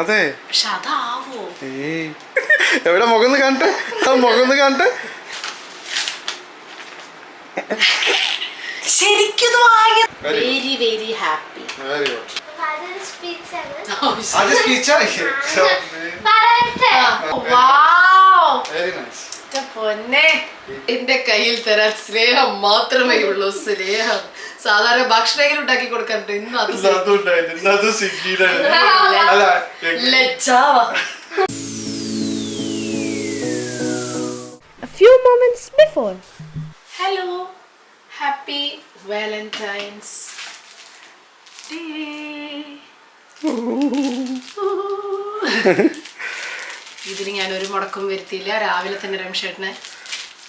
അതെ പക്ഷെ അതാവോ എവിടെ മുഖം കാണട്ടെ മുഖം കാണട്ടെ ശരിക്കും വെരി വെരി ഹാപ്പി പൊന്നെ എന്റെ കയ്യിൽ തരാൻ സ്നേഹം മാത്രമേ ഉള്ളൂ. സ്നേഹം സാധാരണ ഭക്ഷണം ഉണ്ടാക്കി കൊടുക്കാറുണ്ട്. ഇന്ന് അത് A few moments before. Hello, happy Valentine's Day. ഇതിന് ഞാൻ ഒരു മുടക്കം വരുത്തിയില്ല. രാവിലെ തന്നെ രമേശേട്ടന്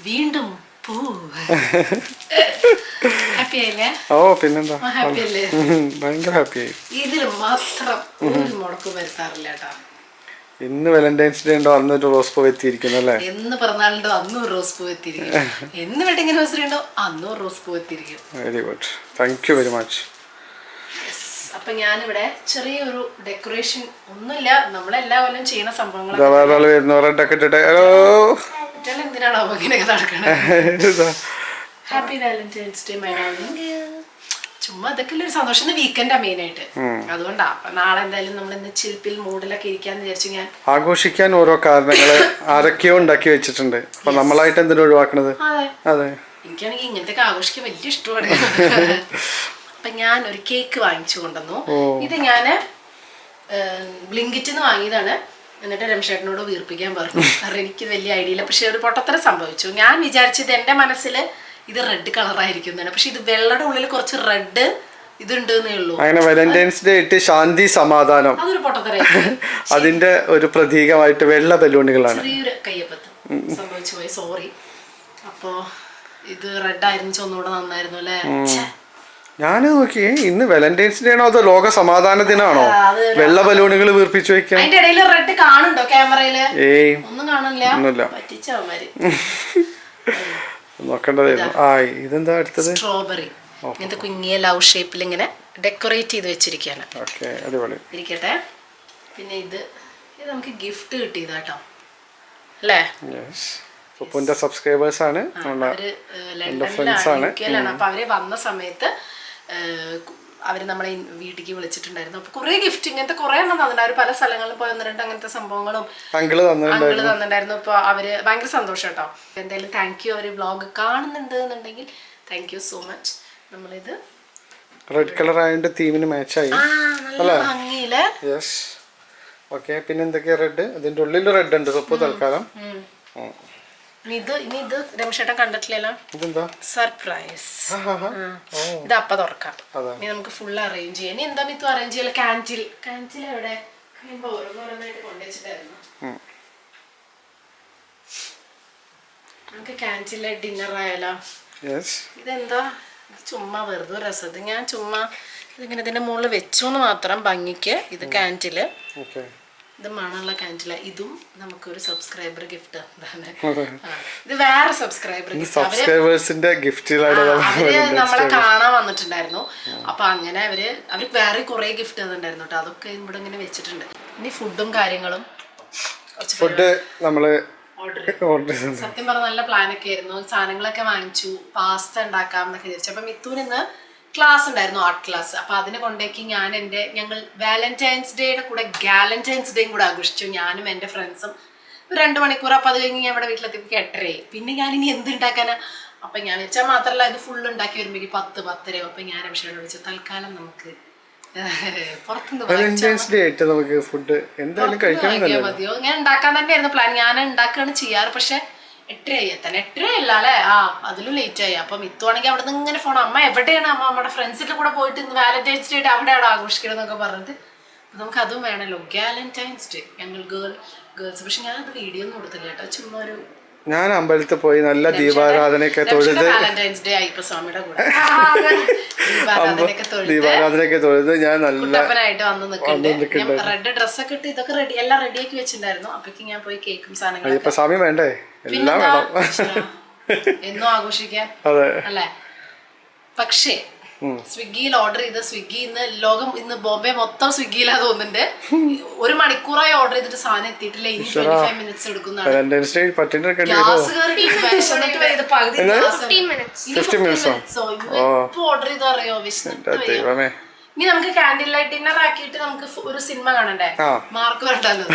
വീണ്ടും പൂ. ഹാപ്പി ആയില്ലേ? ഓ പിന്നെന്താ, ഹാപ്പി അല്ലേ? ഭയങ്കര ഹാപ്പി ആയി. ഇതിൽ മാത്രം ഒരു മുടക്കം വരുത്താറില്ല കേട്ടോ. ഇന്ന് വാലന്റൈൻസ് ഡേ ഉണ്ടോ അന്നൊരു റോസ് പൂ എത്തിയിരിക്കുന്നു അല്ലേ? എന്ന് പിറന്നാളുണ്ടോ അന്നും റോസ് പൂ എത്തിയിരിക്കും. എന്ന് വെഡിങ് ആനിവേഴ്സറി ഉണ്ടോ അന്നും റോസ് പൂ എത്തിയിരിക്കും. Very good, thank you very much. അപ്പൊ ഞാനിവിടെ ചെറിയൊരു ഡെക്കറേഷൻ ഒന്നുമില്ല, നമ്മളെല്ലാ കൊല്ലം ചെയ്യുന്ന സംഭവങ്ങൾ. എന്തിനാണോ ഇങ്ങനെയൊക്കെ നടക്കണത്? Happy Valentine's day my darling. ചുമ്മാ അതൊക്കെ ഒരു സന്തോഷം. വീക്കെൻഡാ മെയിൻ ആയിട്ട്, അതുകൊണ്ടാ. അപ്പൊ നാളെ എന്തായാലും നമ്മൾ ഇന്ന് ചിൽപ്പിൽ മൂഡിലൊക്കെ ഇരിക്കാന്ന് വിചാരിച്ചു. ഞാൻ ആഘോഷിക്കാൻ ഓരോ കാരണങ്ങള് ആരൊക്കെയോ ഉണ്ടാക്കി വെച്ചിട്ടുണ്ട്. അപ്പൊ നമ്മളായിട്ട് എന്തിനാ ഒഴിവാക്കണത്? അതെ, എനിക്കാണെങ്കിൽ ഇങ്ങനത്തെ ആഘോഷിക്കാൻ വലിയ ഇഷ്ടമാണ്. അപ്പൊ ഞാൻ ഒരു കേക്ക് വാങ്ങിച്ചു കൊണ്ടുവന്നു. ഇത് ഞാന് ബ്ലിങ്കിറ്റിന്ന് വാങ്ങിയതാണ്. എന്നിട്ട് രമേശേട്ടനോട് വീർപ്പിക്കാൻ പറഞ്ഞു. കാരണം എനിക്ക് വലിയ ഐഡിയ ഇല്ല. പക്ഷെ ഒരു പൊട്ടത്തരം സംഭവിച്ചു. ഞാൻ വിചാരിച്ചത് എന്റെ മനസ്സിൽ ഇത് റെഡ് കളറായിരിക്കും എന്നാണ്. പക്ഷെ ഇത് വെള്ളയുടെ ഉള്ളിൽ കുറച്ച് റെഡ് ഇതുണ്ട് എന്നേ ഉള്ളൂ. അങ്ങനെ വാലന്റൈൻസ് ഡേ ഇട്ട് ശാന്തി സമാധാനം, അതൊരു പൊട്ടത്തരം. അതിന്റെ ഒരു പ്രതീകമായിട്ട് വെള്ള ബലൂണുകളാണ്. ചെറിയൊരു കയ്യപ്പത്ത് സംഭവിച്ചു പോയി, സോറി. അപ്പോ ഇത് റെഡ് ആയിരുന്നു, ഒന്നുകൂടെ നന്നായിരുന്നു അല്ലേ? ഞാൻ നോക്കി ഇന്ന് വാലന്റൈൻസ് ഡേ ആണോ അതോ ലോക സമാധാന ദിനാണോ വെള്ള ബലൂണുകൾ വീർപ്പിച്ചു വെക്കാൻ? അതിന്റെ ഇടയിൽ റെഡ് കാണുന്നുണ്ടോ ക്യാമറയില്? ഒന്നും കാണില്ല. നോക്കേണ്ടതായിരുന്നു. ആ ഇതെന്താ അടുത്തത്? സ്ട്രോബെറി. ഇങ്ങനത്തെ കുഞ്ഞിയ ലവ് ഷേപ്പിൽ ഇങ്ങനെ ഡെക്കറേറ്റ് ചെയ്ത് വെച്ചിരിക്കുകയാണ്. ഇരിക്കട്ടെ. പിന്നെ ഇത് നമുക്ക് ഗിഫ്റ്റ് കിട്ടിയതാട്ടോ അല്ലേ? സബ്സ്ക്രൈബേഴ്സ് ആണ്, ലണ്ടനിലാണ്. അപ്പൊ അവര് വന്ന സമയത്ത് അവര് നമ്മളെ വീട്ടിലേക്ക് വിളിച്ചിട്ടുണ്ടായിരുന്നു. അപ്പൊ കുറെ ഗിഫ്റ്റ് ഇങ്ങനത്തെ കുറെ എണ്ണം തന്നിട്ടുണ്ട്. അവര് പല സ്ഥലങ്ങളിലും പോയി വന്നിട്ടുണ്ട്. അങ്ങനത്തെ സംഭവങ്ങളും അങ്കിള് തന്നിട്ടുണ്ടായിരുന്നു. ഇപ്പൊ അവര് ഭയങ്കര സന്തോഷം കേട്ടോ. എന്തായാലും താങ്ക് യു. അവര് വ്ളോഗ് കാണുന്നുണ്ട് എന്നുണ്ടെങ്കിൽ താങ്ക് യു സോ മച്ച്. നമ്മളിത് റെഡ് കളർ ആയതിന്റെ തീമിന് മാച്ചായി ഭംഗിയില്. പിന്നെ എന്തൊക്കെയാ റെഡ്? അതിന്റെ ഉള്ളിൽ റെഡ് ഉണ്ട്. സൊപ്പ് തൽക്കാലം. ഇത് രമേശേട്ടൻ കണ്ടിട്ടില്ലല്ലോ. സർപ്രൈസ്. ഇത് അപ്പ തുറക്കാം. ഇനി നമുക്ക് ഫുൾ അറേഞ്ച് ചെയ്യാം. ഇനി എന്താ മിത്തു അറേഞ്ച് ചെയ്യല? കാൻറ്റിൽ എവിടെ ഓരോന്നായിട്ട് കൊണ്ടുവച്ചിട്ടായിരുന്നു. നമുക്ക് കാൻറ്റിലെ ഡിന്നർ ആയാലോ? ഇതെന്താ ചുമ്മാ വെറുതെ രസത്. ഞാൻ ചുമ്മാ ഇതിങ്ങനെ ഇതിന്റെ മുകളിൽ വെച്ചോന്ന് മാത്രം ഭംഗിക്ക്. ഇത് കാൻറ്റില്, ഇത് മണമുള്ള കാൻറ്റില. ഇതും നമുക്കൊരു സബ്സ്ക്രൈബർ ഗിഫ്റ്റ്. ഇത് വേറെ സബ്സ്ക്രൈബേഴ്സിന്റെ അവര് നമ്മളെ കാണാൻ വന്നിട്ടുണ്ടായിരുന്നു. അപ്പൊ അങ്ങനെ അവര് വേറെ കുറെ ഗിഫ്റ്റ് തന്നിട്ടുണ്ടായിരുന്നു കേട്ടോ. അതൊക്കെ ഇവിടെ ഇങ്ങനെ വെച്ചിട്ടുണ്ട്. ഇനി ഫുഡും കാര്യങ്ങളും സത്യം പറഞ്ഞ നല്ല പ്ലാനൊക്കെ ആയിരുന്നു. സാധനങ്ങളൊക്കെ വാങ്ങിച്ചു. പാസ്ത ഉണ്ടാക്കാം എന്നൊക്കെ വിചാരിച്ചു. അപ്പൊ മിത്തുവിന് ഇന്ന് ക്ലാസ് ഉണ്ടായിരുന്നു, ആർട്ട് ക്ലാസ്. അപ്പൊ അതിന് കൊണ്ടേക്ക് ഞങ്ങൾ വാലന്റൈൻസ് ഡേയുടെ കൂടെ ഗാലന്റൈൻസ് ഡേയും കൂടെ ആഘോഷിച്ചു. ഞാനും എന്റെ ഫ്രണ്ട്സും 2 മണിക്കൂർ. അപ്പൊ അത് കഴിഞ്ഞ് ഞാൻ ഇവിടെ വീട്ടിലെത്തിയപ്പോൾ 8:30. പിന്നെ ഞാനിനി എന്തുണ്ടാക്കാനാ? അപ്പൊ ഞാൻ വെച്ചാൽ മാത്രല്ല ഇത് ഫുള്ള് ഉണ്ടാക്കി വരുമ്പോഴേക്ക് 10-10:30. അപ്പൊ ഞാൻ രമേശേട്ടനോട് വിളിച്ചു, തൽക്കാലം നമുക്ക് പുറത്തുനിന്ന് മതിയോ? ഞാൻ ഉണ്ടാക്കാൻ തന്നെയായിരുന്നു പ്ലാൻ. ഞാൻ ഉണ്ടാക്കുകയാണ് ചെയ്യാറ്. പക്ഷെ 8:30 എത്താൻ 8:30 അല്ല അല്ലേ? അതിലും ലേറ്റ് ആയി. അപ്പൊ മിത്തുവാണെങ്കിൽ അവിടെ നിന്ന് ഇങ്ങനെ ഫോൺ, അമ്മ എവിടെയാണ്? അമ്മ നമ്മുടെ ഫ്രണ്ട്സിന്റെ കൂടെ പോയിട്ട് ഇന്ന് വാലന്റൈൻസ് ഡേ അവിടെയാണ് ആഘോഷിക്കണം എന്നൊക്കെ പറഞ്ഞിട്ട്. നമുക്ക് അതും വേണമല്ലോ, വാലന്റൈൻസ് ഡേ. ഞങ്ങൾ ഗേൾസ്. പക്ഷെ ഞാൻ അത് വീഡിയോ ഒന്നും കൊടുത്തില്ല കേട്ടോ. ചുമ്മാ ഒരു ഞാൻ അമ്പലത്തിൽ പോയി നല്ല ദീപാരാധനയൊക്കെ തൊഴുത് വാലന്റൈൻസ് ഡേ അയ്യപ്പ സ്വാമിയുടെ കൂടെ ദീപാരാധനയൊക്കെ തൊഴുത് ഞാൻ നല്ല വന്ന് നിൽക്കുന്നുണ്ട്. റെഡ് ഡ്രസ്സൊക്കെ ഇട്ട് ഇതൊക്കെ എല്ലാം റെഡിയാക്കി വെച്ചിട്ടുണ്ടായിരുന്നു. അപ്പൊക്ക് ഞാൻ പോയി കേക്കും സാധനങ്ങളും. അയ്യപ്പ സ്വാമി വേണ്ടേ? എല്ലാം വേണം എന്നും ആഘോഷിക്കാൻ അല്ലേ? പക്ഷേ സ്വിഗ്ഗിയിൽ ഓർഡർ ചെയ്ത് സ്വിഗ്ഗി ഇന്ന് ബോംബെ മൊത്തം സ്വിഗ്ഗിയിലാ തോന്നുന്നുണ്ട്. 1 മണിക്കൂറായി ഓർഡർ ചെയ്തിട്ട് സാധനം എത്തിയിട്ടില്ല. ഇനി 25 മിനിറ്റ്സ് എടുക്കുന്നതാണ്. ഗ്യാസ് ഓർഡർ ചെയ്ത് അറിയോ വിശന്നിട്ട്. ഇനി നമുക്ക് കാൻഡിൽ ലൈറ്റ് ഡിന്നർ ആക്കിയിട്ട് നമുക്ക് ഒരു സിനിമ കാണണ്ടേ? മാർക്ക് വേണ്ടല്ലോ.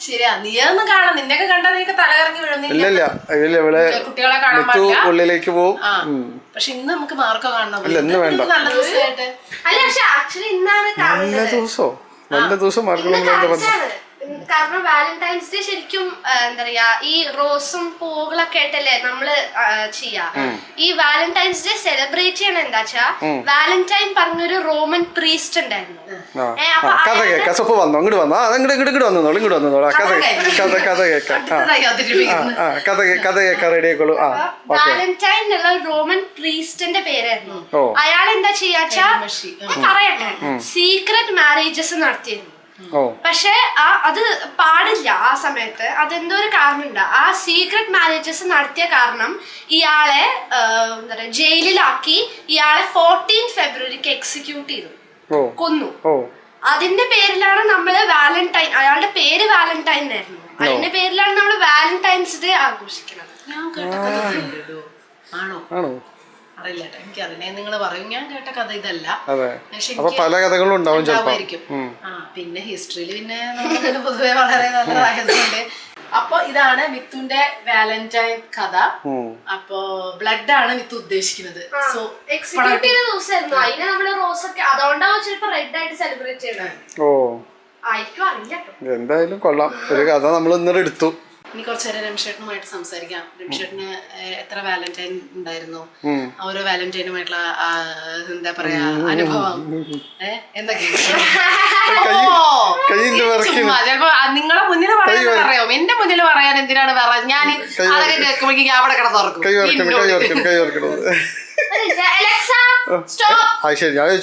ശരിയാ, നീ അതൊന്നും കാണാം. നിന്നെയൊക്കെ കണ്ടാ നീക്ക് തലകറങ്ങി വീഴുന്നില്ല. കുട്ടികളെ കാണാൻ ഉള്ളിലേക്ക് പോകും. പക്ഷെ ഇന്ന് നമുക്ക് മാർക്കോ കാണണം. നല്ല ദിവസമായിട്ട് നല്ല ദിവസം കാരണം വാലന്റൈൻസ് ഡേ ശരിക്കും എന്താ പറയാ ഈ റോസും പൂവുകളൊക്കെ ആയിട്ടല്ലേ നമ്മള് ചെയ്യാ. ഈ വാലന്റൈൻസ് ഡേ സെലിബ്രേറ്റ് ചെയ്യണ എന്താ വെച്ചാ വാലന്റൈൻ പറഞ്ഞൊരു റോമൻ പ്രീസ്റ്റ് ഉണ്ടായിരുന്നു. വാലന്റൈൻ എന്നുള്ള റോമൻ പ്രീസ്റ്റിന്റെ പേരായിരുന്നു. അയാൾ എന്താ ചെയ്യാച്ചാ പറയട്ടെ, സീക്രട്ട് മാരേജസ് നടത്തിയിരുന്നു. പക്ഷെ അത് പാടില്ല ആ സമയത്ത്. അതെന്തോ ഒരു കാരണമുണ്ട്. ആ സീക്രട്ട് മാരേജസ് നടത്തിയ കാരണം ഇയാളെ എന്താ പറയാ ജയിലിലാക്കി ഇയാളെ 14 ഫെബ്രുവരിക്ക് എക്സിക്യൂട്ട് ചെയ്തു, കൊന്നു. അതിന്റെ പേരിലാണ് നമ്മള് വാലന്റൈൻ, അയാളുടെ പേര് വാലന്റൈൻ ആയിരുന്നു, അതിന്റെ പേരിലാണ് നമ്മൾ വാലന്റൈൻസ് ഡേ ആഘോഷിക്കുന്നത്. ആണോ? അറിയില്ല, എനിക്കറിയില്ല. നിങ്ങൾ പറയും, ഞാൻ കേട്ട കഥ ഇതല്ല. പല കഥകളും ഉണ്ടാവുമായിരിക്കും. പിന്നെ ഹിസ്റ്ററിയിൽ പിന്നെ നമുക്ക് പൊതുവെ വളരെ നല്ലതായതുകൊണ്ട്. അപ്പൊ ഇതാണ് മിത്തുന്റെ വാലന്റൈൻ കഥ. അപ്പൊ ബ്ലഡ് ആണ് മിത്തു ഉദ്ദേശിക്കുന്നത്. സോ എക്സിക്യൂട്ട് ചെയ്ത ദിവസമായിരുന്നു. അതിനെ നമ്മള് റോസൊക്കെ അതുകൊണ്ടാവും ചിലപ്പോ റെഡ് ആയിട്ട് സെലിബ്രേറ്റ് ചെയ്യണത്. ആയിരിക്കും, അറിയില്ല. എന്തായാലും കൊള്ളാം, ഒരു കഥ നമ്മൾ ഇന്നലെ എടുത്തു. ഇനി കുറച്ചു നേരം രംഷേട്ടനുമായിട്ട് സംസാരിക്കാം. രംഷേട്ടന് എത്ര വാലന്റൈൻ ഉണ്ടായിരുന്നു, ഓരോ വാലന്റൈനുമായിട്ടുള്ള എന്താ പറയാ അനുഭവം എന്തൊക്കെയാ? ചിലപ്പോ നിങ്ങളെ മുന്നിൽ പറയാൻ അറിയോ, എന്റെ മുന്നിൽ പറയാൻ എന്തിനാണ് ഞാൻ അതൊക്കെ കേൾക്കുമ്പോഴേക്കും അവിടെ കിടന്നുറക്കും.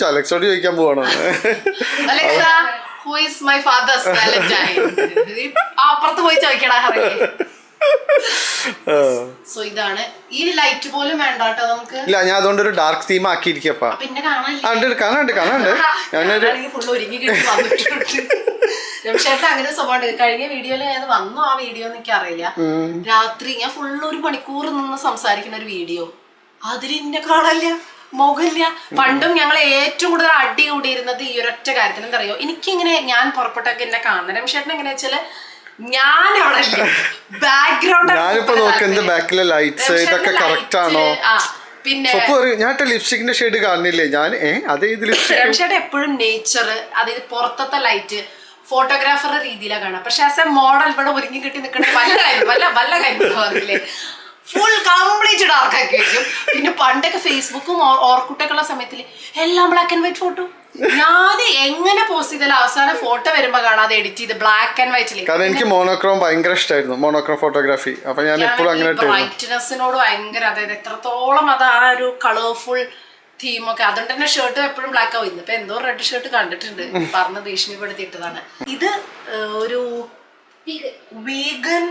അലക്സോട് ചോദിക്കാൻ പോവാണോ? Alexa, who is my father's valentine? അപ്പുറത്ത് പോയി ചോദിക്കടാ. സോ ഇതാണ്. ഈ ലൈറ്റ് പോലും വേണ്ട കേട്ടോ നമുക്ക്. ഇല്ല, ഞാൻ അതുകൊണ്ട് ഒരു ഡാർക്ക് തീം ആക്കിയിരിക്കപ്പാ. പിന്നെ കാണാനുണ്ട്. ഫുള്ള് ഒരുങ്ങി കിട്ടി വന്നിട്ടുണ്ട്. രംഷേട്ടൻ അങ്ങനെ സ്വഭാവം. കഴിഞ്ഞ വീഡിയോയിൽ ഞാൻ വന്നു, ആ വീഡിയോ എനിക്ക് അറിയില്ല. രാത്രി ഞാൻ ഫുള്ള് 1 മണിക്കൂർ നിന്ന് സംസാരിക്കുന്ന ഒരു വീഡിയോ, അതിൽ എന്നെ കാണാനില്ല, മുഖമില്ല. പണ്ടും ഞങ്ങൾ ഏറ്റവും കൂടുതൽ അടി കൂടിയിരുന്നത് ഈ ഒരൊറ്റ കാര്യത്തിന്. എന്തറിയോ, എനിക്കിങ്ങനെ ഞാൻ പുറപ്പെട്ടൊക്കെ എന്നെ കാണുന്നത് രംഷേട്ടൻ എങ്ങനെയാ വെച്ചാല് ഞാൻ അവിടെ ബാക്ക്ഗ്രൗണ്ട് പിന്നെ ലിപ്സ്റ്റിക്കിന്റെ ഷെയ്ഡ് കാണുന്നില്ലേ ഞാൻ? രംഷേട്ടൻ എപ്പോഴും നേച്ചർ, അതായത് പുറത്തത്തെ ലൈറ്റ്, ഫോട്ടോഗ്രാഫറുടെ രീതിയിലാണ് കാണാം. പക്ഷെ ആസ് എ മോഡൽ ഇവിടെ ഒരുങ്ങി കിട്ടി നിൽക്കണ വല്ല കാര്യം പറഞ്ഞില്ലേ, ഫുൾ കംപ്ലീറ്റ് ഡാർക്കാക്കി വെക്കും. പിന്നെ പണ്ടൊക്കെ ഫേസ്ബുക്കും ഓർക്കുട്ടൊക്കെ ഉള്ള സമയത്തിൽ എല്ലാം ബ്ലാക്ക് ആൻഡ് വൈറ്റ് ഫോട്ടോ. ഞാൻ എങ്ങനെ പോസ്റ്റ് ചെയ്താലും അവസാനം ഫോട്ടോ വരുമ്പോ കാണാതെ എഡിറ്റ് ചെയ്ത് ബ്ലാക്ക് ആൻഡ് വൈറ്റിൽ. കാരണം എനിക്ക് മോണോക്രോം ഭയങ്കര ഇഷ്ടമായിരുന്നു, മോണോക്രോം ഫോട്ടോഗ്രാഫി. അപ്പൊ ഞാൻ എപ്പോഴും അങ്ങനെ ബ്രൈറ്റ്നെസ്സിനോട് ഭയങ്കര, അതായത് എത്രത്തോളം അത് ആ ഒരു കളർഫുൾ തീമൊക്കെ. അതുകൊണ്ട് തന്നെ ഷർട്ട് എപ്പോഴും ബ്ലാക്ക് ആവും. ഇന്നിപ്പോ എന്തോ റെഡ് ഷർട്ട് കണ്ടിട്ടുണ്ട്, പറഞ്ഞ് ഭീഷണിപ്പെടുത്തിയിട്ടതാണ്. ഇത് ഒരു വീഗൻ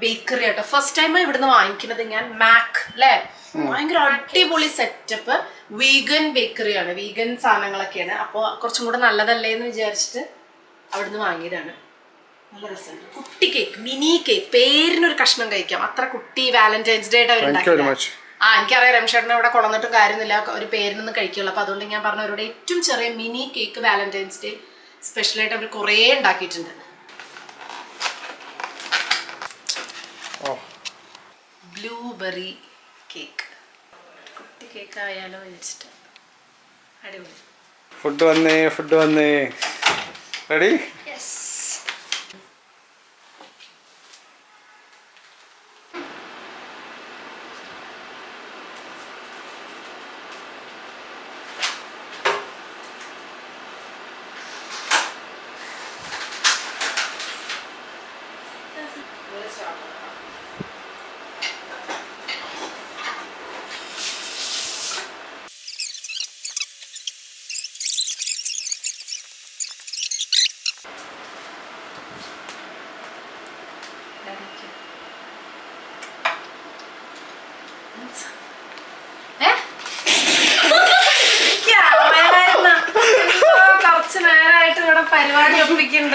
ബേക്കറി ആട്ടോ. ഫസ്റ്റ് ടൈം ഇവിടുന്ന് വാങ്ങിക്കുന്നത് ഞാൻ. മാക് അല്ലേ, ഭയങ്കര അടിപൊളി സെറ്റപ്പ് വീഗൻ ബേക്കറിയാണ്, വീഗൻ സാധനങ്ങളൊക്കെയാണ്. അപ്പോൾ കുറച്ചും കൂടെ നല്ലതല്ലേ എന്ന് വിചാരിച്ചിട്ട് അവിടുന്ന് വാങ്ങിയതാണ്. നല്ല രസമുണ്ട്. കുട്ടി കേക്ക്, മിനി കേക്ക്, പേരിനൊരു കഷ്ണം കഴിക്കാം. അത്ര കുട്ടി വാലന്റൈൻസ് ഡേ ആയിട്ട് ഉണ്ടാക്കില്ല. എനിക്കറിയാം രംഷേട്ടനെ ഇവിടെ കൊണ്ടുവന്നിട്ടും കാര്യമൊന്നുമില്ല, ഒരു പേരിനൊന്നും കഴിക്കുള്ളൂ. അപ്പോൾ അതുകൊണ്ട് ഞാൻ പറഞ്ഞവരോട് ഏറ്റവും ചെറിയ മിനി കേക്ക് വാലന്റൈൻസ് ഡേ സ്പെഷ്യലായിട്ട് അവർ കുറേ ഉണ്ടാക്കിയിട്ടുണ്ട്. ബ്ലൂബെറി കേക്ക്, കുട്ടി കേക്ക് ആയാലോ വെച്ചിട്ട് അടിപൊളി. ഫുഡ് വന്നേ റെഡി.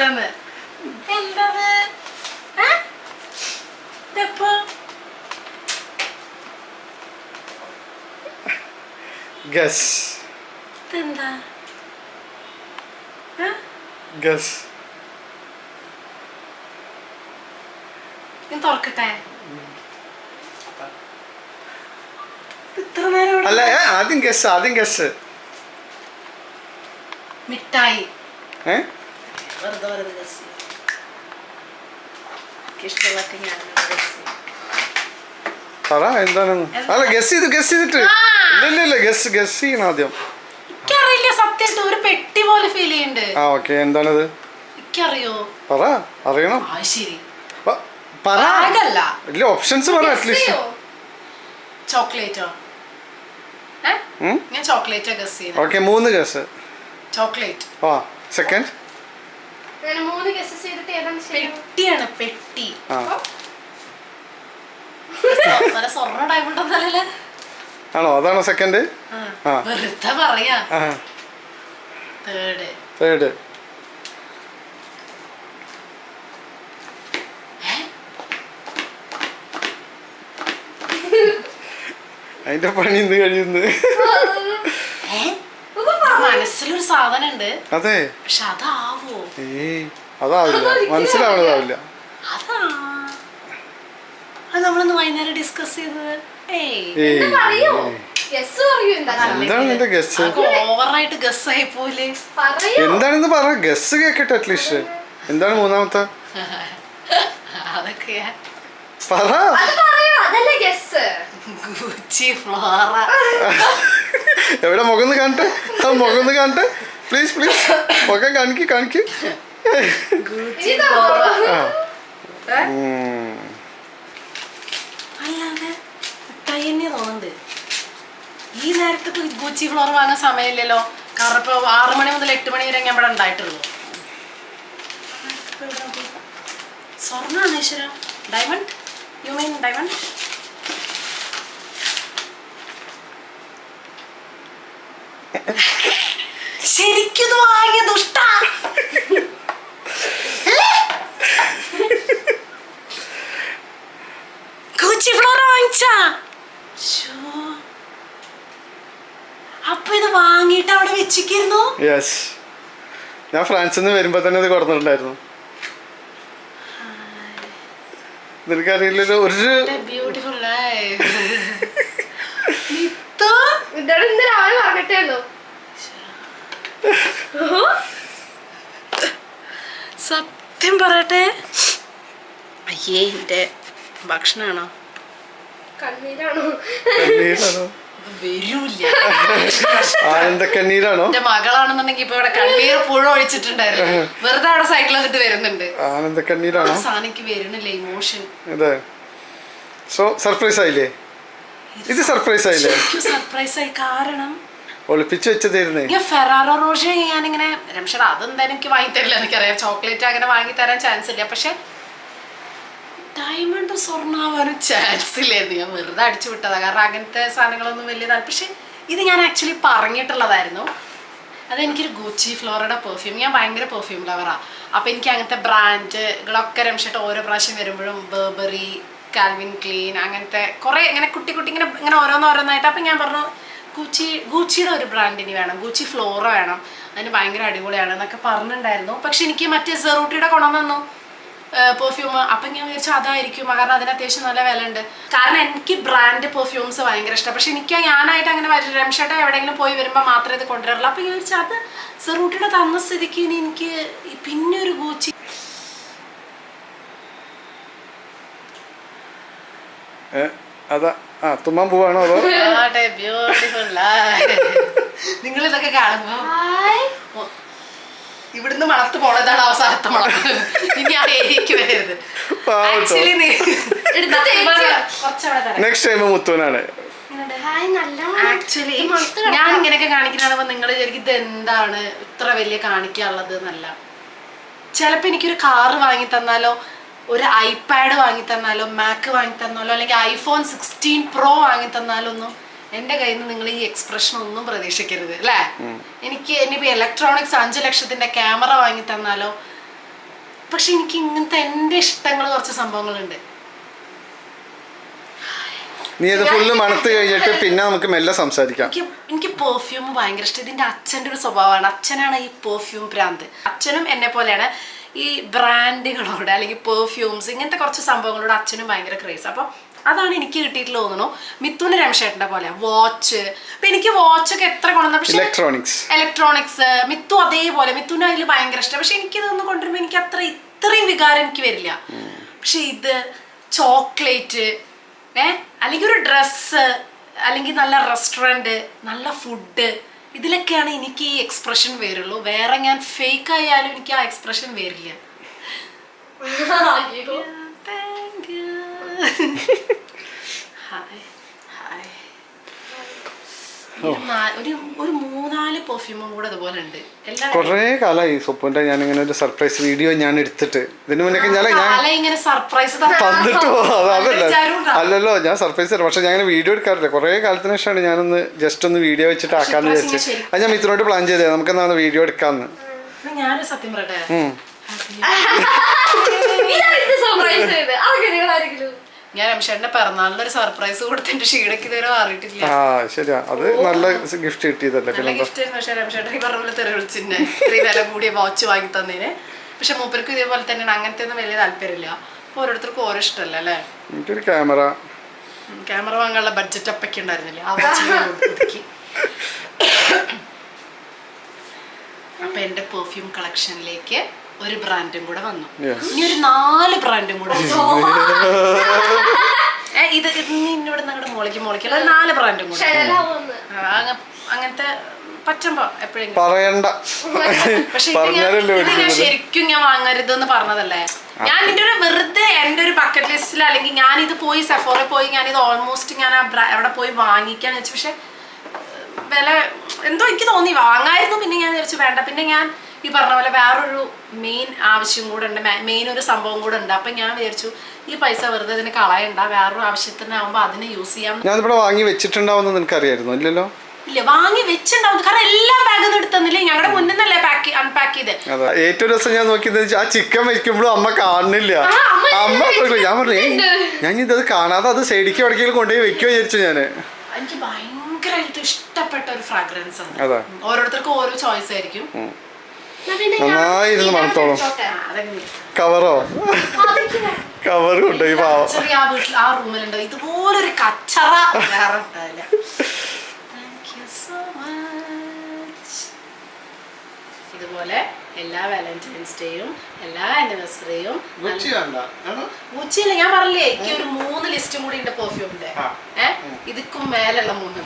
ഓരോന്ന്. എന്തത്? ഏ? ഇതെപ്പോ? ഗസ് ഇതെന്താ? ഏ? ഗസ്. ഞാൻ തുറക്കട്ടെ? ഇത്ര നേരം ഇവിടെ അല്ല ആദ്യം ഗസ്. മിഠായി. ഏ വെറുതെ വെറുതെ ഗസ്. ഇഷ്ടമുള്ളതൊക്കെ ഞാൻ ഗസ്. പറ എന്താണെന്ന്. അല്ല ഗസ് ചെയ്തിട്ട് ഇല്ല ഗസ് ചെയ്യണം ആദ്യം. എനിക്കറിയില്ല സത്യമായിട്ട് ഒരു പെട്ടി പോലെ ഫീൽ ചെയ്യുന്നുണ്ട്. ആ ഓക്കെ എന്താണത്? എനിക്കറിയോ? പറ അറിയണം. ആ ശരി. പറ. ബാഗല്ല. ഇല്ല ഓപ്ഷൻസ് പറ അറ്റ്ലീസ്റ്റ്. ചോക്ലേറ്റോ? ഞാൻ ചോക്ലേറ്റാ ഗസ് ചെയ്യുന്നത്. Okay 3 guess. ചോക്ലേറ്റ്. ആ സെക്കൻഡ്. 3 ഗസ്സസ് ചെയ്തിട്ട് ഏതാണ് ശരി? പെട്ടിയാണ് പെട്ടി. ആ നല്ല സ്വർണ്ണ ഡയമണ്ട് ഒന്നല്ലേ? ആണോ അതാണോ സെക്കൻഡ്? ആ വെറുതെ പറയാ. ആ തേർഡ്. അതിന്റെ പണി ഇന്ന് കഴിയുന്നു. മനസ്സിലൊരു സാധനം ഉണ്ട്. അതെ പക്ഷെ അതാവോ? അതാവില്ല, മനസ്സിലാവണതാവില്ല. അതാ അത് നമ്മളൊന്ന് വൈകുന്നേരം ഡിസ്കസ് ചെയ്തത്. പറയോ? ഗസ് പറയൂ എന്താ? എന്താണ് നിന്റെ ഗസ്? ഓവറായിട്ട് ഗസ് ആയി പോലെ. പറയോ? എന്താണെന്ന് പറ, ഗസ് കേക്കട്ടെ അറ്റ്ലീസ്റ്റ്. എന്താണ് മൂന്നാമത്തെ? അതൊക്കെയാ പറ. അത് പറയോ? അതല്ല ഗസ്. Gucci Flora. എവിടെ മുഖം കാണട്ടെ, മുഖം കാണട്ടെ പ്ലീസ് മുഖം കാണിക്ക്. Gucci Flora. അല്ലാതെ മിഠായി തന്നെ തോന്നുന്നുണ്ട്. ഈ നേരത്തെ ഗുച്ചി ഫ്ലോർ വാങ്ങാൻ സമയമില്ലല്ലോ. കാരണം ഇപ്പൊ 6 മണി മുതൽ 8 മണി വരെ ഞാൻ ഇവിടെ ഉണ്ടായിട്ടുള്ളൂ. സ്വർണ്ണാണ് ഈശ്വര. ഡയമണ്ട്? You mean diamond? ശരിക്കും ഇത് വാങ്ങിയ ദുഷ്ട. ഗുച്ചി ഫ്ലോർ വാങ്ങിച്ചാ? അപ്പൊ ഇത് വാങ്ങിയിട്ട് അവിടെ വെച്ചിരിക്കുന്നു. യെസ്, ഞാൻ ഫ്രാൻസിൽ നിന്ന് വരുമ്പോ തന്നെ ഇത് കൊടുത്തിട്ടുണ്ടായിരുന്നു. നിനക്കറിയില്ലല്ലോ ഒരു ബ്യൂട്ടിഫുൾ ഇന്ന് രാവിലെ പറഞ്ഞിട്ടേ ഉള്ളൂ. സത്യം പറയട്ടെ, അയ്യേ എന്റെ ഭക്ഷണാണോ കണ്ണീരാണോ? വരൂല്ല. ആനന്ദക്കണ്ണീരാണോ? എന്റെ മകളാണെന്നുണ്ടെങ്കിൽ ഇപ്പൊ ഇവിടെ കണ്ണീർ പുഴ ഒഴിച്ചിട്ടുണ്ടായിരുന്നു. വെറുതെ അവിടെ സൈക്കിൾ വന്നിട്ട് വരുന്നുണ്ട്. ആനന്ദക്കണ്ണീരാണോ? സാധനക്ക് വരുന്നില്ല ഇമോഷൻ. അതെ. സോ സർപ്രൈസ് ആയില്ലേ? ഇത് സർപ്രൈസ് ആയില്ലേ? സർപ്രൈസ് ആയി. കാരണം ഒളിപ്പിച്ചു വെച്ചതായിരുന്നേ. ഞാൻ ഫെറാറോ റോഷെ ഞാനിങ്ങനെ രംഷടാ അതെന്തായാലും എനിക്ക് വാങ്ങിത്തരില്ല. എനിക്കറിയാം ചോക്ലേറ്റ് അങ്ങനെ വാങ്ങി തരാൻ ചാൻസ് ഇല്ല. പക്ഷെ ഡയമണ്ട് സ്വർണ്ണാവാനും ചാൻസ് ഇല്ലായിരുന്നു. ഞാൻ വെറുതെ അടിച്ചു വിട്ടതാ. കാരണം അങ്ങനത്തെ സാധനങ്ങളൊന്നും വലിയ താല്പര്യം. പക്ഷെ ഇത് ഞാൻ ആക്ച്വലി പറഞ്ഞിട്ടുള്ളതായിരുന്നു. അതെനിക്കൊരു ഗുച്ചി ഫ്ലോറയുടെ പെർഫ്യൂം. ഞാൻ ഭയങ്കര പെർഫ്യൂം ലവറാ. അപ്പം എനിക്ക് അങ്ങനത്തെ ബ്രാൻഡുകളൊക്കെ രംഷിട്ട് ഓരോ പ്രാവശ്യം വരുമ്പോഴും ബർബറി, കാൽവിൻ ക്ലീൻ അങ്ങനത്തെ കുറേ ഇങ്ങനെ കുട്ടി ഇങ്ങനെ ഓരോന്നായിട്ട്. അപ്പം ഞാൻ പറഞ്ഞു ഗൂച്ചിയുടെ ഒരു ബ്രാൻഡ് ഇനി വേണം, ഗൂച്ചി ഫ്ലോറ വേണം, അതിന് ഭയങ്കര അടിപൊളിയാണ് എന്നൊക്കെ പറഞ്ഞിട്ടുണ്ടായിരുന്നു. പക്ഷെ എനിക്ക് മറ്റേ സെറൂട്ടിയുടെ കൊണ്ടുവന്നു പെർഫ്യൂം. അപ്പം ഞാൻ വിചാരിച്ചു അതായിരിക്കും, കാരണം അതിന് അത്യാവശ്യം നല്ല വില ഉണ്ട്. കാരണം എനിക്ക് ബ്രാൻഡ് പെർഫ്യൂംസ് ഭയങ്കര ഇഷ്ടം. പക്ഷെ എനിക്ക് ഞാനായിട്ട് അങ്ങനെ രംഷേട്ട എവിടെയെങ്കിലും പോയി വരുമ്പോൾ മാത്രമേ ഇത് കൊണ്ടുവരുള്ളൂ. അപ്പം ഞാൻ വിചാരിച്ചു അത് സെറൂട്ടിയുടെ തന്ന സ്ഥിതിക്ക് ഇനി എനിക്ക് പിന്നെ ഒരു ഗൂച്ചി അതാ തുമ്മാൻ പോവാണോ അതോ? ബ്യൂട്ടിഫുൾ. നിങ്ങൾ ഇതൊക്കെ കാണുമ്പോ ഇവിടുന്ന് മണത്ത് പോണതാണ് അവസാനത്തെ മണം. ഇനി ആ ഏരിയക്ക് വരരുത്. Next time മുത്തുവനാണ്. ആക്ച്വലി ഞാൻ ഇങ്ങനെയൊക്കെ കാണിക്കുന്നതാകുമ്പോ നിങ്ങൾ വിചാരിക്കും ഇത് എന്താണ് ഇത്ര വലിയ കാണിക്കാനുള്ളത് എന്നല്ല. ചിലപ്പോ എനിക്കൊരു കാറ് വാങ്ങി തന്നാലോ, ഒരു ഐപാഡ് വാങ്ങി തന്നാലോ, മാക്ക് വാങ്ങി തന്നാലോ, അല്ലെങ്കിൽ iPhone 16 Pro വാങ്ങി തന്നാലോ ഒന്നും എൻ്റെ കയ്യിൽ നിന്ന് നിങ്ങൾ ഈ എക്സ്പ്രഷൻ ഒന്നും പ്രതീക്ഷിക്കരുത് അല്ലേ. എനിക്ക് ഇനിയിപ്പോൾ ഇലക്ട്രോണിക്സ് 5 ലക്ഷത്തിൻ്റെ ക്യാമറ വാങ്ങി തന്നാലോ പക്ഷെ എനിക്ക് ഇങ്ങനത്തെ എന്റെ ഇഷ്ടങ്ങൾ കുറച്ച് സംഭവങ്ങളുണ്ട്. നീ അത് ഫുള്ള് മണത്ത് കഴിഞ്ഞിട്ട് പിന്നെ നമുക്ക് മെല്ലെ സംസാരിക്കാം. എനിക്ക് പെർഫ്യൂം ഭയങ്കര ഇഷ്ടം. ഇതിന്റെ അച്ഛൻ്റെ ഒരു സ്വഭാവമാണ്. അച്ഛനാണ് ഈ പെർഫ്യൂം ഭ്രാന്ത്. അച്ഛനും എന്നെ പോലെയാണ് ഈ ബ്രാൻഡുകളോട് അല്ലെങ്കിൽ പെർഫ്യൂംസ് ഇങ്ങനത്തെ കുറച്ച് സംഭവങ്ങളോട് അച്ഛനും ഭയങ്കര ക്രേസ്. അപ്പം അതാണ് എനിക്ക് കിട്ടിയിട്ടുള്ള തോന്നുന്നു. മിഥുന് രമേശേട്ടൻ്റെ പോലെ വാച്ച്. അപ്പൊ എനിക്ക് വാച്ചൊക്കെ എത്ര കൊണ്ടുവന്ന പക്ഷേ ഇലക്ട്രോണിക്സ് മിത്തു അതേപോലെ. മിത്തുന് അതിൽ ഭയങ്കര ഇഷ്ടം. പക്ഷെ എനിക്കിതൊന്ന് കൊണ്ടുവരുമ്പോൾ എനിക്ക് ഇത്രയും വികാരം എനിക്ക് വരില്ല. പക്ഷെ ഇത് ചോക്ലേറ്റ് അല്ലെങ്കിൽ ഒരു ഡ്രസ്സ് അല്ലെങ്കിൽ നല്ല റെസ്റ്റോറൻറ്റ് നല്ല ഫുഡ് ഇതിലൊക്കെയാണ് എനിക്ക് ഈ എക്സ്പ്രഷൻ വരുള്ളൂ. വേറെ ഞാൻ ഫേക്ക് ആയാലും എനിക്ക് ആ എക്സ്പ്രഷൻ വരില്ല. Thank you. Hi hi. ഒരു 3-4 പെർഫ്യൂമും കൂടെ അതുപോലെ ഉണ്ട്. കുറേ കാലമായി സ്വപ്നന്റെ ഞാൻ ഇങ്ങനെ ഒരു സർപ്രൈസ് വീഡിയോ ഞാൻ എടുത്തിട്ട് ഇതിന് മുന്നേ ഇങ്ങനെ സർപ്രൈസ് തന്നിട്ടോ അല്ലല്ലോ ഞാൻ സർപ്രൈസ് തരാം. പക്ഷെ ഞാൻ വീഡിയോ എടുക്കാറില്ല. കുറേ കാലത്തിന് ശേഷമാണ് ഞാനൊന്ന് ജസ്റ്റ് ഒന്ന് വീഡിയോ വെച്ചിട്ട് ആക്കാന്ന് വിചാരിച്ചു. അത് ഞാൻ മിത്രനോട് പ്ലാൻ ചെയ്തേ നമുക്ക് എന്നാ വീഡിയോ എടുക്കാന്ന്. ഞാനൊരു സത്യം പറയട്ടെ, ഞാൻ രമേശേട്ടന്റെ പിറന്നാളിന് ഒരു സർപ്രൈസ് കൊടുത്ത് എന്റെ ക്ഷീണക്ക് ഇതുവരെ മാറിയിട്ടില്ല. ശരിയാ, അത് നല്ല ഗിഫ്റ്റ് കിട്ടിയതല്ലേ. നല്ല ഗിഫ്റ്റ് ആയിരുന്നു. പക്ഷെ രമേശേട്ടൻ ഈ പറഞ്ഞ പോലെ തെറി വിളിച്ചിന്നെ ഇത്രയും വില കൂടിയ വാച്ച് വാങ്ങി തന്നതിന്. പക്ഷെ മൂപ്പർക്കും ഇതേപോലെ തന്നെയാണ്. അങ്ങനത്തെ ഒന്നും വലിയ താല്പര്യമില്ല. അപ്പൊ ഓരോരുത്തർക്കും ഓരോ ഇഷ്ടമല്ല അല്ലേ. എനിക്കൊരു ക്യാമറ വാങ്ങാനുള്ള ബഡ്ജറ്റ് അപ്പൊക്കെ ഉണ്ടായിരുന്നില്ല. ആ വാച്ച് അപ്പൊ എന്റെ പെർഫ്യൂം കളക്ഷനിലേക്ക് ഒരു ബ്രാൻഡും കൂടെ വന്നു. ഇനി ഒരു 4 ബ്രാൻഡും കൂടെ ഇത് ഇവിടെ ഞങ്ങളുടെ മോളിക്കുള്ള 4 ബ്രാൻഡും കൂടെ. അങ്ങനത്തെ പറ്റുമ്പോ എപ്പോഴെങ്കിലും പറയണ്ട. പക്ഷെ ഇത് ഞാൻ ശരിക്കും ഞാൻ വാങ്ങരുതെന്ന് പറഞ്ഞതല്ലേ. ഞാൻ ഇതിന്റെ ഒരു വെറുതെ എന്റെ ഒരു ബക്കറ്റ് ലിസ്റ്റിൽ അല്ലെങ്കിൽ ഞാൻ ഇത് പോയി സെഫോറിൽ പോയി ഞാനിത് ഓൾമോസ്റ്റ് ഞാൻ അവിടെ പോയി വാങ്ങിക്കാന്ന് വെച്ചു. പക്ഷെ വില എന്തോ എനിക്ക് തോന്നി വാങ്ങായിരുന്നു. പിന്നെ ഞാൻ വിചാരിച്ചു വേണ്ട. പിന്നെ ഞാൻ ഈ പറഞ്ഞ പോലെ വേറൊരു മെയിൻ ആവശ്യം കൂടെ ഉണ്ട്. മെയിൻ ഒരു സംഭവം കൂടെ ഉണ്ട്. അപ്പൊ ഞാൻ വിചാരിച്ചു ഈ പൈസ വെറുതെ ഇതിന് കളയണ്ട, വേറൊരു ആവശ്യത്തിനാവുമ്പോ അതിന് യൂസ് ചെയ്യാം. ഞാനിവിടെ വാങ്ങി വെച്ചിട്ടുണ്ടാവുന്ന നിനക്ക് അറിയായിരുന്നു ഇല്ലല്ലോ? ഇല്ല, വാങ്ങി വെച്ചിട്ടുണ്ടാവും. കാരണം എല്ലാ ബാഗും എടുത്തന്നില്ലേ, ഞങ്ങളുടെ മുന്നിൽ നിന്നല്ലേ അൺപാക്ക് ചെയ്ത്. ഏറ്റവും രസം ഞാൻ നോക്കിയത് ആ ചിക്കൻ വെക്കുമ്പോഴും അമ്മ കാണുന്നില്ല. അമ്മ ഞാൻ പറഞ്ഞു ഞാൻ ഇത് കാണാതെ അത് സൈഡിക്ക് എവിടേക്കെങ്കിലും കൊണ്ടുപോയി വെക്കുകയോ വിചാരിച്ചു ഞാന്. എനിക്ക് ഭയങ്കരമായിട്ട് ഇഷ്ടപ്പെട്ട ഒരു ഫ്രാഗ്രൻസ് ആണ്. ഓരോരുത്തർക്കും ഓരോ ചോയ്സ് ആയിരിക്കും. നന്നായിരുന്നു മണത്തോളം. കവറോ കവർ കൊണ്ടുപോയി പാവം. ആ വീട്ടിൽ ആ റൂമിലുണ്ടോ ഇതുപോലൊരു കച്ചറ വേറെ ഉണ്ടാവില്ല. ഇതുപോലെ എല്ലാ വാലന്റൈൻസ് ഡേയും എല്ലാ ആനിവേഴ്സറിയും ഉച്ചയില്ല. ഞാൻ പറഞ്ഞില്ലേ എനിക്ക് ഒരു 3 ലിസ്റ്റും കൂടി ഉണ്ട് പെർഫ്യൂമിന്റെ. ഇതിക്കും മേലുള്ള 3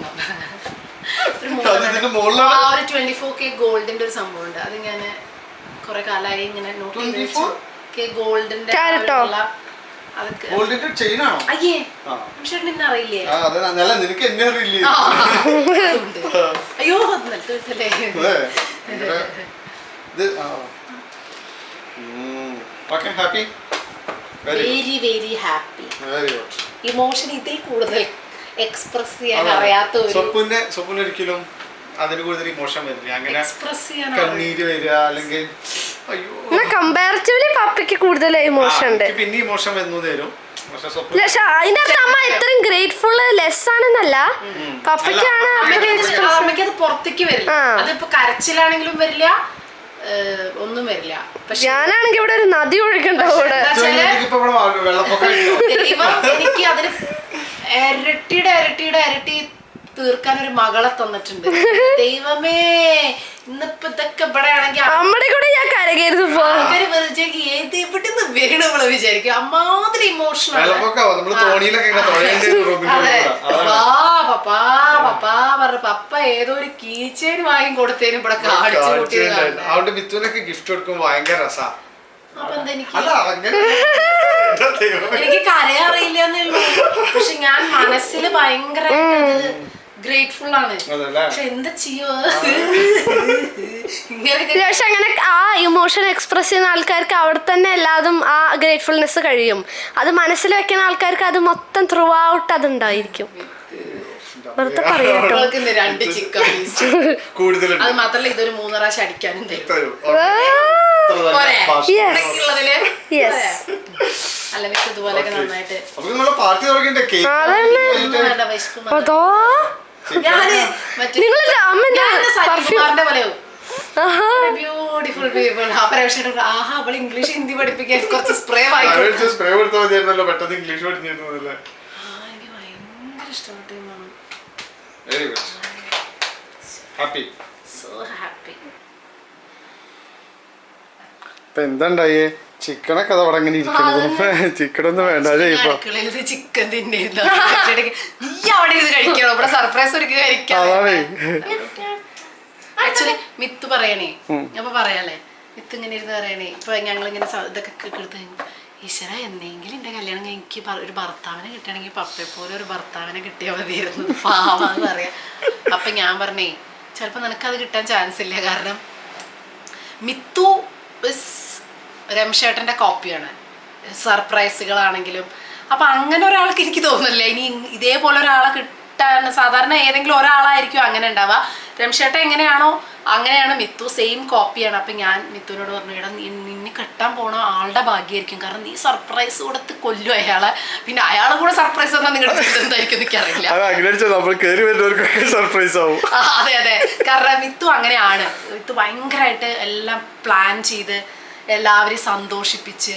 ഒരു 24K ഗോൾഡിന്റെ ഒരു സംഭവം ഉണ്ട്. അത് ഞാൻ കുറെ കാലമായി ഇങ്ങനെ നോട്ട് ചെയ്ത് ഗോൾഡിന്റെ അയ്യേ അറിയില്ലേ? അയ്യോ വെരി വെരി ഹാപ്പി. ഇമോഷൻ ഇതിൽ കൂടുതൽ എക്സ്പ്രസ് ചെയ്യാൻ അറിയാത്ത ഒരിക്കലും അതിന് കൂടുതൽ ഇമോഷൻ വരില്ല. അങ്ങനെ കണ്ണീര് വരിക അല്ലെങ്കിൽ കമ്പാരിറ്റീവ്ലി പപ്പയ്ക്ക് കൂടുതൽ ഇമോഷൻ ഉണ്ട്. പിന്നെ ഇമോഷൻ വന്നു തരും. അതിനകത്ത് അമ്മ ഇത്രയും ഗ്രേറ്റ്ഫുൾ ലെസ് ആണെന്നല്ല, പപ്പയ്ക്കാണ് അമ്മയ്ക്ക് അത് പുറത്തേക്ക് വരില്ല. അതിപ്പോ കരച്ചിലാണെങ്കിലും വരില്ല, ഒന്നും വരില്ല. പക്ഷെ ഞാനാണെങ്കിൽ ഇവിടെ ഒരു നദി ഒഴുകണ്ട എനിക്ക് അതിന് ഇരട്ടി തീർക്കാൻ ഒരു മകളെ തന്നിട്ടുണ്ട്. ദൈവമേ, ഇന്നിപ്പോ ഇതൊക്കെ ഇവിടെ ആണെങ്കിൽ എവിടെന്ന് വരണം നമ്മള് വിചാരിക്കും. അമ്മാതിരി ഇമോഷണൽ. പപ്പ ഏതോ ഒരു കീച്ചേന് വാങ്ങി കൊടുത്തേനും ഇവിടെ കാണിച്ചു കൂട്ടിയത്. ഗിഫ്റ്റ് കൊടുക്കുമ്പോ ഭയങ്കര രസാ. അപ്പൊ എന്താ എനിക്ക് കരയറിയില്ലെന്നേ ഉള്ളൂ. പക്ഷെ ഞാൻ മനസ്സിൽ ഭയങ്കര ഗ്രേറ്റ്ഫുൾ ആണ്. പക്ഷെ എന്താ ചെയ്യോ പക്ഷെ അങ്ങനെ ആ ഇമോഷൻ എക്സ്പ്രസ് ചെയ്യുന്ന ആൾക്കാർക്ക് അവിടെ തന്നെ എല്ലാതും ആ ഗ്രേറ്റ്ഫുൾനെസ് കഴിയും. അത് മനസ്സിൽ വെക്കുന്ന ആൾക്കാർക്ക് അത് മൊത്തം ത്രൂ ഔട്ട് അതുണ്ടായിരിക്കും. വെറുതെ പറയാട്ടോ. 2 ചിക്കൻ പീസ് അത് മാത്രല്ല ഇതൊരു 3 പ്രാവശ്യം അടിക്കാനും തരും. പോരെ? Yes. ഉള്ളതില് Yes. അല്ല മിക്ക ഇതുപോലെയൊക്കെ നന്നായിട്ട് അപ്പൊ നമ്മളെ പാർട്ടി തുടങ്ങിയിട്ട് കേക്ക് ഒന്നും വേണ്ട വിശക്കും അതോ ഞാന് മറ്റേ നിങ്ങള് അമ്മന്റെ സജികുമാറിന്റെ പോലെയോ ആഹാ ബ്യൂട്ടിഫുൾ പീപ്പിൾ ആഹാ അവള് ഇംഗ്ലീഷ് ഹിന്ദി പഠിപ്പിക്കാൻ കുറച്ച് സ്പ്രേ വായിക്കും സ്പ്രേ കൊടുത്താൽ മതിയായിരുന്നല്ലോ പെട്ടെന്ന് ഇംഗ്ലീഷ് പഠിച്ചിരുന്നല്ലേ. എനിക്ക് ഭയങ്കര ഇഷ്ടപ്പെട്ടു ഈ മണം. Very good happy. So happy. ഇപ്പൊ എന്താണ്ടായേ ചിക്കനൊക്കെ അത് അവിടെ അങ്ങനെ ഇരിക്കുന്നത്. ചിക്കനൊന്നും വേണ്ട അതെ ഇപ്പൊ അടുക്കളയിൽ ചിക്കൻ തിന്നിരുന്നു നീ അവിടെ ഇത് കഴിക്കണോ ഇവിടെ സർപ്രൈസ് ഒരുക്കി കഴിക്കാം. അതാണ് ആക്ച്വലി മിത്ത് പറയണേ അപ്പൊ പറയാല്ലേ മിത്ത് ഇങ്ങനെ ഇരുന്ന് പറയണേ ഇപ്പൊ ഞങ്ങളിങ്ങനെ ഇതൊക്കെ എടുത്ത് ഈശ്വര എന്തെങ്കിലും എന്റെ കല്യാണം എനിക്ക് ഒരു ഭർത്താവിനെ കിട്ടണമെങ്കിൽ പപ്പയെ പോലെ ഒരു ഭർത്താവിനെ കിട്ടിയാൽ മതിയായിരുന്നു പാവാന്ന് പറയാം. അപ്പൊ ഞാൻ പറഞ്ഞേ ചിലപ്പോ നിനക്കത് കിട്ടാൻ ചാൻസ് ഇല്ല. കാരണം മിത്തു രംശേട്ടന്റെ കോപ്പിയാണ് സർപ്രൈസുകളാണെങ്കിലും. അപ്പൊ അങ്ങനെ ഒരാൾക്ക് എനിക്ക് തോന്നുന്നില്ല ഇനി ഇതേപോലെ ഒരാളെ കിട്ടാൻ. സാധാരണ ഏതെങ്കിലും ഒരാളായിരിക്കും അങ്ങനെ ഉണ്ടാവുക. രംശേട്ട എങ്ങനെയാണോ അങ്ങനെയാണ് മിത്തു, സെയിം കോപ്പിയാണ്. അപ്പൊ ഞാൻ മിത്തുവിനോട് പറഞ്ഞു എടാ നിന്നെ കെട്ടാൻ പോണ ആളുടെ ഭാഗ്യമായിരിക്കും, കാരണം നീ സർപ്രൈസ് കൊടുത്ത് കൊല്ലും അയാളെ, പിന്നെ അയാളും കൂടെ സർപ്രൈസ് തന്നാൽ നിങ്ങളുടെ എന്തായിരിക്കും എനിക്കറിയില്ല. അതെ അതെ, കാരണം മിത്തു അങ്ങനെയാണ്. മിത്തു ഭയങ്കരമായിട്ട് എല്ലാം പ്ലാൻ ചെയ്ത് എല്ലാവരെയും സന്തോഷിപ്പിച്ച്.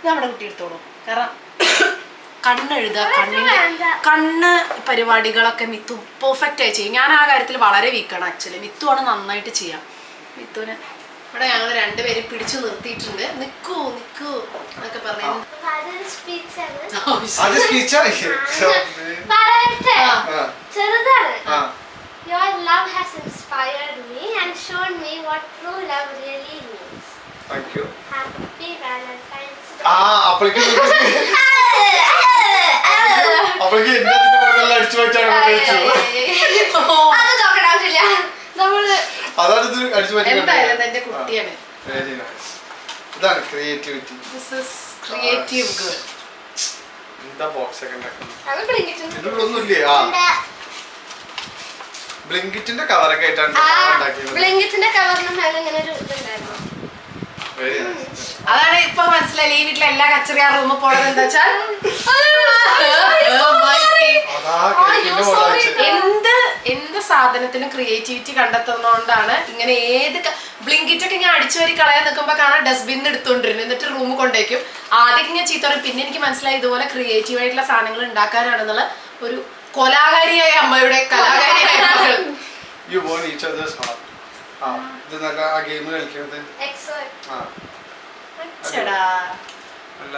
നമ്മുടെ കുട്ടി എടുത്തോളൂ, കാരണം കണ്ണെഴുതുക, കണ്ണ് പരിപാടികളൊക്കെ മിത്തു പെർഫെക്റ്റ് ആയി ചെയ്യും. ഞാൻ ആ കാര്യത്തിൽ വളരെ വീക്കാണ് ആക്ച്വലി. മിത്തുവാണ് നന്നായിട്ട് ചെയ്യാം. മിത്തുവിന് ഇവിടെ ഞങ്ങൾ രണ്ടുപേരും പിടിച്ചു നിർത്തിയിട്ടുണ്ട്. നിക്കൂ നിക്കൂ എന്നൊക്കെ പറഞ്ഞു. Your love has inspired me and shown me what true love really means. Thank you. Happy Valentine's Day. അപ്പോഴേക്കും അടിച്ചു വെച്ചാണ് അതാണ് ഇത് അടിച്ചു എന്തായാലും എന്റെ കുട്ടിയാണ്. ഇതാണ് ക്രിയേറ്റിവിറ്റി. Creative girl. എന്താ ബോക്സ് ഒക്കെ ഉണ്ടാക്കുന്നത് ഇതിലൊന്നുമില്ലേ? ബ്ലിങ്കിറ്റിന്റെ കവറൊക്കെ ആയിട്ടാണ് ഉണ്ടാക്കിയത്. ബ്ലിങ്കിറ്റിന്റെ കവറിന് മേലെ ഇങ്ങനെ ഒരു ഇതുണ്ടായിരുന്നു. അതാണ് ഇപ്പൊ മനസ്സിലായി ഈ വീട്ടിലെ എല്ലാ കച്ചറിയാ റൂമിൽ പോണത് എന്താ വെച്ചാൽ എന്ത് സാധനത്തിനും ക്രിയേറ്റിവിറ്റി കണ്ടെത്തുന്നതുകൊണ്ടാണ് ഇങ്ങനെ ഏത് ബ്ലിങ്കിറ്റ് ഒക്കെ ഞാൻ അടിച്ചു വരി കളയാൻ നിൽക്കുമ്പോ കാണാൻ ഡസ്റ്റ്ബിന്നിൽ എടുത്തോണ്ടിരുന്നു, എന്നിട്ട് റൂമിൽ കൊണ്ടേക്കും. ആദ്യമൊക്കെ ഞാൻ ചീത്ത പറയും, പിന്നെ എനിക്ക് മനസ്സിലായി ഇതുപോലെ ക്രിയേറ്റീവ് ആയിട്ടുള്ള സാധനങ്ങൾ ഉണ്ടാക്കാനാണെന്നുള്ള ഒരു കൊലാകാരിയായ അമ്മയുടെ കലാകാരിയായ മകൾ. ഇത് നല്ല ആ ഗെയിം കളിക്കുന്നത് നല്ല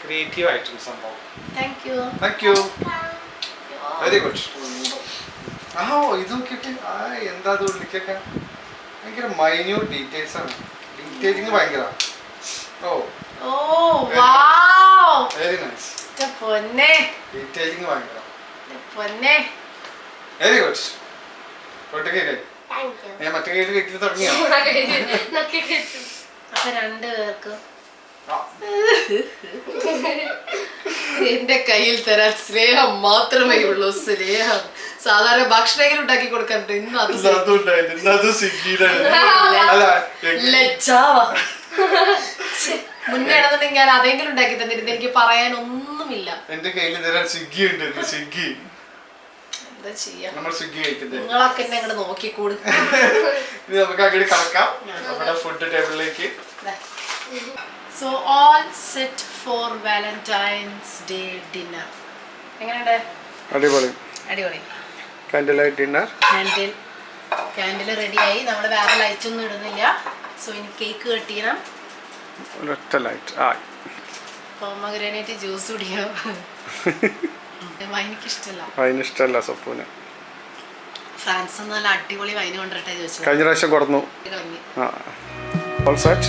ക്രിയേറ്റീവ് ആയിട്ടുണ്ട് സംഭവം. Thank you very good. ഇതും കിട്ടി. എന്താ അത് ഉള്ളിക്കൊക്കെ ഭയങ്കര മൈന്യൂട്ട് ഡീറ്റെയിൽസ് ആണ്. ഡീറ്റെയിലിംഗ് ഭയങ്കര. Very nice. ഡീറ്റെയിലിംഗ് ഭയങ്കര. Very good. ഞാൻ മറ്റേ കയ്യിൽ കേട്ടിട്ട് തുടങ്ങിയോ? അപ്പൊ രണ്ടുപേർക്കും എന്റെ കയ്യിൽ തരാൻ സ്നേഹം മാത്രമേ ഉള്ളൂ. സ്നേഹം സാധാരണ ഭക്ഷണം ഉണ്ടാക്കി കൊടുക്കാറുണ്ട്. ഇന്ന് അത് മുന്നേ ആണെന്നുണ്ടെങ്കിൽ ഞാൻ അതെങ്കിലും ഉണ്ടാക്കി തന്നിരുന്നു. എനിക്ക് പറയാൻ ഒന്നുമില്ല. എന്റെ കയ്യിൽ തരാൻ സ്വിഗ്ഗി ഉണ്ട്. സ്വിഗ്ഗി എന്താ ചെയ്യാ, നിങ്ങളൊക്കെ എന്നെ അങ്ങോട്ട് നോക്കിക്കൂട്. നമുക്ക് അങ്ങോട്ട് കടക്കാം നമ്മുടെ food ടേബിളിലേക്ക്. So all set for Valentine's Day dinner. എങ്ങനെയുണ്ട്? അടിപൊളി അടിപൊളി. Candle light dinner. കാൻഡിൽ റെഡിയായി. നമ്മൾ വേറെ ലൈറ്റ് ഒന്നും ഇടുന്നില്ല. സോ ഇനി കേക്ക് കട്ട് ചെയ്യണം. ഒരൊറ്റ ലൈറ്റ്. പോമഗ്രാനൈറ്റ് ജ്യൂസ് കുടിക്കണം. വൈൻ ഇഷ്ടമല്ല സപ്പൂന്. ഫ്രാൻസ് നല്ല അടിപൊളി വൈൻ കൊണ്ടിട്ടെ ചോദിച്ചു. കഴിഞ്ഞ പ്രാവശ്യം കൊടുന്നു. All set.